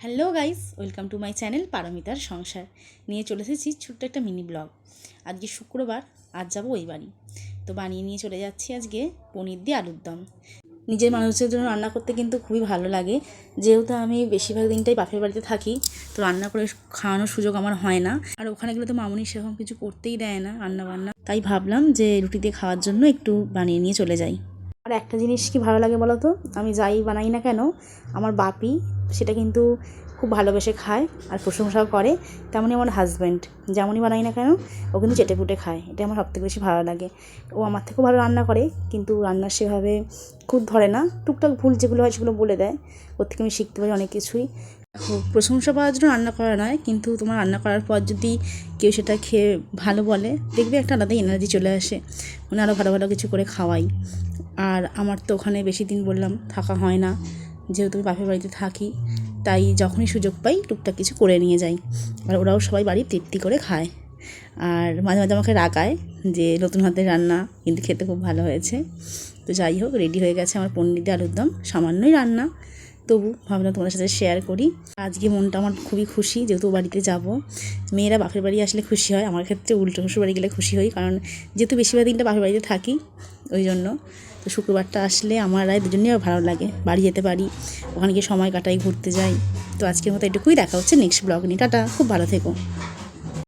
Hello guys, welcome to my channel পারমিতার সংসার। নিয়ে চলে এসেছি ছোট্ট একটা মিনি ব্লগ। আজকে শুক্রবার, আজ যাবো ওই বাড়ি। তো বানিয়ে নিয়ে চলে যাচ্ছি আজকে পনির দিয়ে আলুর দম। নিজের মানুষের জন্য রান্না করতে কিন্তু খুবই ভালো লাগে। যেহেতু আমি বেশিরভাগ দিনটাই বাপের বাড়িতে থাকি, তো রান্না করে খাওয়ানোর সুযোগ আমার হয় না। আর ওখানে গেলে তো মামুনি সেরকম কিছু করতেই দেয় না রান্না বান্না। তাই ভাবলাম যে রুটি দিয়ে খাওয়ার জন্য একটু বানিয়ে নিয়ে চলে যাই। আর একটা জিনিস কি ভালো লাগে বলো তো, আমি যাই বানাই না কেন, আমার বাপি সেটা কিন্তু খুব ভালোবেসে খায় আর প্রশংসাও করে। তেমনই আমার হাজব্যান্ড, যেমনই বানাই না কেন ও কিন্তু চেটেপুটে খায়। এটা আমার সবথেকে বেশি ভালো লাগে। ও আমার থেকেও ভালো রান্না করে, কিন্তু রান্নার সেভাবে খুব ধরে না। টুকটাক ভুল যেগুলো হয় সেগুলো বলে দেয়। ওর থেকে আমি শিখতে পারি অনেক কিছুই। প্রশংসা পাওয়ার জন্য রান্না করা নয়, কিন্তু তোমার রান্না করার পর যদি কেউ সেটা খেয়ে ভালো বলে, দেখবে একটা আলাদা এনার্জি চলে আসে, মানে আরও ভালো ভালো কিছু করে খাওয়াই। আর আমার তো ওখানে বেশি দিন বললাম থাকা হয় না, যেহেতু আমি বাপের বাড়িতে থাকি। তাই যখনই সুযোগ পাই টুকটাক কিছু করে নিয়ে যাই, আর ওরাও সবাই বাড়ি তৃপ্তি করে খায়। আর মাঝে মাঝে আমাকে রাগায় যে নতুন হাতের রান্না, কিন্তু খেতে খুব ভালো হয়েছে। তো যাই হোক, রেডি হয়ে গেছে আমার পনির দিয়ে আলুর দম। সামান্যই রান্না, তবু ভাবলাম তোমাদের সাথে শেয়ার করি। আজকে মনটা আমার খুবই খুশি, যেহেতু বাড়িতে যাব। মেয়েরা বাপের বাড়ি আসলে খুশি হয়, আমার ক্ষেত্রে উল্টো, শ্বশুর বাড়ি গেলে খুশি হই, কারণ যেহেতু বেশিরভাগ দিনটা বাপের বাড়িতে থাকি ওই জন্য। তো শুক্রবারটা আসলে আমার আর দুজনেই ভালো লাগে, বাড়ি যেতে পারি, ওখানে গিয়ে সময় কাটাই, ঘুরতে যাই। তো আজকের মতো এটুকুই, দেখা হচ্ছে নেক্সট ব্লগ নিয়ে। টাটা, খুব ভালো থেকো।